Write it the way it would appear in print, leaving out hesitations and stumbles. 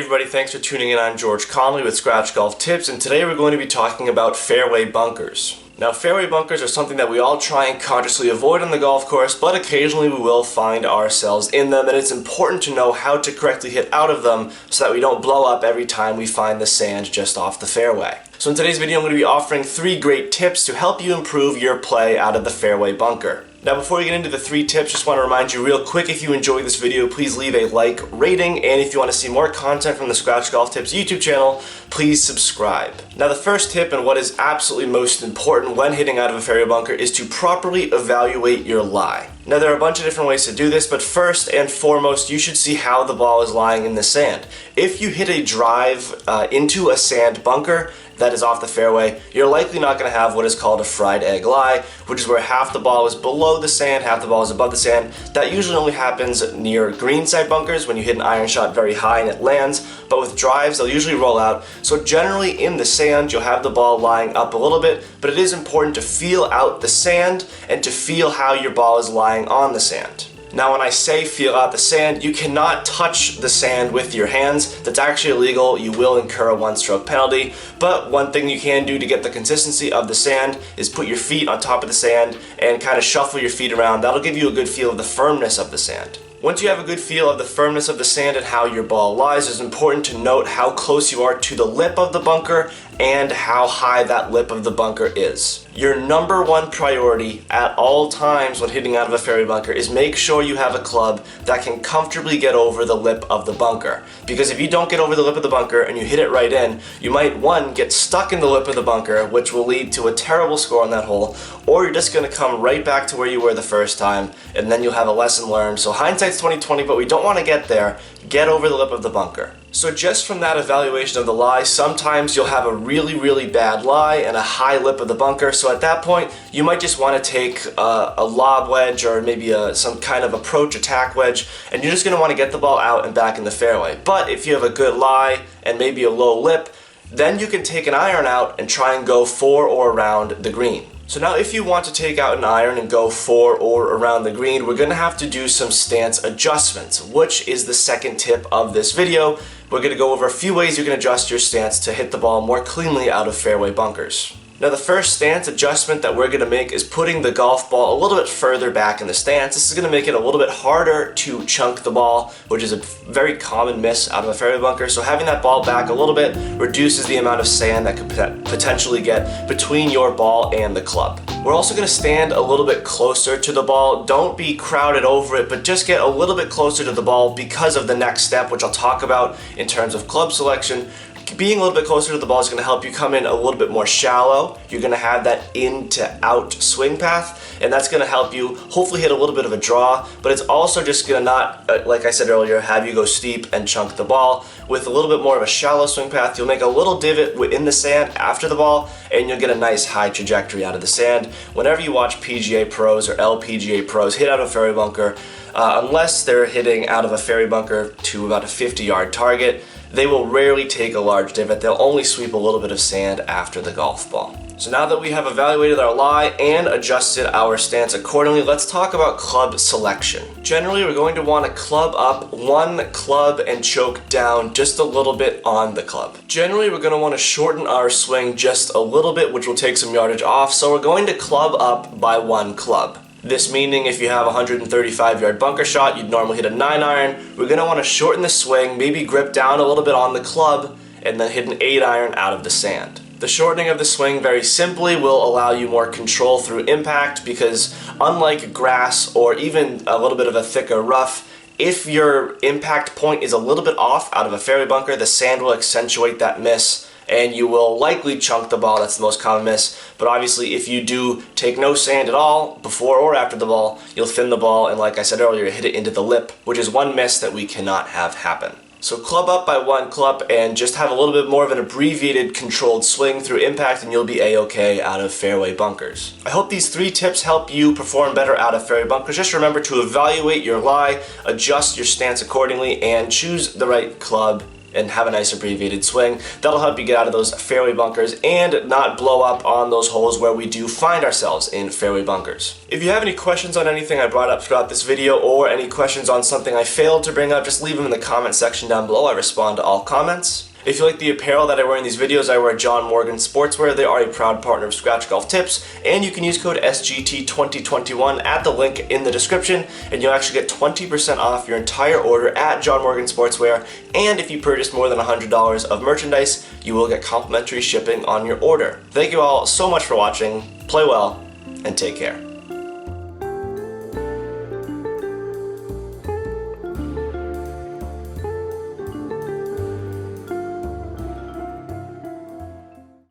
everybody, thanks for tuning in. I'm George Connelly with Scratch Golf Tips, and today we're going to be talking about fairway bunkers. Now, fairway bunkers are something that we all try and consciously avoid on the golf course, but occasionally we will find ourselves in them, and it's important to know how to correctly hit out of them so that we don't blow up every time we find the sand just off the fairway. So in today's video, I'm going to be offering 3 great tips to help you improve your play out of the fairway bunker. Now, before we get into the 3 tips, just want to remind you real quick, if you enjoyed this video, please leave a like, rating, and if you want to see more content from the Scratch Golf Tips YouTube channel, please subscribe. Now, the first tip, and what is absolutely most important when hitting out of a fairway bunker, is to properly evaluate your lie. Now, there are a bunch of different ways to do this, but first and foremost, you should see how the ball is lying in the sand. If you hit a drive into a sand bunker that is off the fairway, you're likely not going to have what is called a fried egg lie, which is where half the ball is below the sand, half the ball is above the sand. That usually only happens near greenside bunkers when you hit an iron shot very high and it lands, but with drives, they'll usually roll out. So generally in the sand, you'll have the ball lying up a little bit, but it is important to feel out the sand and to feel how your ball is lying on the sand. Now, when I say feel out the sand, you cannot touch the sand with your hands. That's actually illegal. You will incur a 1-stroke penalty. But one thing you can do to get the consistency of the sand is put your feet on top of the sand and kind of shuffle your feet around. That'll give you a good feel of the firmness of the sand. Once you have a good feel of the firmness of the sand and how your ball lies, it's important to note how close you are to the lip of the bunker and how high that lip of the bunker is. Your number one priority at all times when hitting out of a fairway bunker is make sure you have a club that can comfortably get over the lip of the bunker. Because if you don't get over the lip of the bunker and you hit it right in, you might, 1, get stuck in the lip of the bunker, which will lead to a terrible score on that hole, or you're just going to come right back to where you were the first time, and then you'll have a lesson learned. So hindsight's 20/20, but we don't want to get there. Get over the lip of the bunker. So just from that evaluation of the lie, sometimes you'll have a really bad lie and a high lip of the bunker. So at that point, you might just want to take a lob wedge or maybe some kind of approach attack wedge, and you're just going to want to get the ball out and back in the fairway. But if you have a good lie and maybe a low lip, then you can take an iron out and try and go for or around the green. So now if you want to take out an iron and go for or around the green, we're going to have to do some stance adjustments, which is the second tip of this video. We're going to go over a few ways you can adjust your stance to hit the ball more cleanly out of fairway bunkers. Now, the first stance adjustment that we're going to make is putting the golf ball a little bit further back in the stance. This is going to make it a little bit harder to chunk the ball, which is a very common miss out of a fairway bunker. So having that ball back a little bit reduces the amount of sand that could potentially get between your ball and the club. We're also going to stand a little bit closer to the ball. Don't be crowded over it, but just get a little bit closer to the ball because of the next step, which I'll talk about in terms of club selection. Being a little bit closer to the ball is going to help you come in a little bit more shallow. You're going to have that in to out swing path, and that's going to help you hopefully hit a little bit of a draw, but it's also just going to not, like I said earlier, have you go steep and chunk the ball. With a little bit more of a shallow swing path, you'll make a little divot in the sand after the ball, and you'll get a nice high trajectory out of the sand. Whenever you watch PGA pros or LPGA pros hit out of a fairway bunker, unless they're hitting out of a fairway bunker to about a 50-yard target, they will rarely take a large divot. They'll only sweep a little bit of sand after the golf ball. So now that we have evaluated our lie and adjusted our stance accordingly, let's talk about club selection. Generally, we're going to want to club up one club and choke down just a little bit on the club. Generally, we're going to want to shorten our swing just a little bit, which will take some yardage off. So we're going to club up by one club. This meaning if you have a 135-yard bunker shot, you'd normally hit a 9-iron. We're going to want to shorten the swing, maybe grip down a little bit on the club, and then hit an 8-iron out of the sand. The shortening of the swing very simply will allow you more control through impact because unlike grass or even a little bit of a thicker rough, if your impact point is a little bit off out of a fairway bunker, the sand will accentuate that miss and you will likely chunk the ball. That's the most common miss. But obviously if you do take no sand at all before or after the ball, you'll thin the ball and, like I said earlier, hit it into the lip, which is one miss that we cannot have happen. So club up by one club and just have a little bit more of an abbreviated controlled swing through impact and you'll be a-okay out of fairway bunkers. I hope these 3 tips help you perform better out of fairway bunkers. Just remember to evaluate your lie, adjust your stance accordingly, and choose the right club and have a nice abbreviated swing. That'll help you get out of those fairway bunkers and not blow up on those holes where we do find ourselves in fairway bunkers. If you have any questions on anything I brought up throughout this video, or any questions on something I failed to bring up, just leave them in the comment section down below. I respond to all comments. If you like the apparel that I wear in these videos, I wear John Morgan Sportswear. They are a proud partner of Scratch Golf Tips, and you can use code SGT2021 at the link in the description, and you'll actually get 20% off your entire order at John Morgan Sportswear, and if you purchase more than $100 of merchandise, you will get complimentary shipping on your order. Thank you all so much for watching, play well, and take care.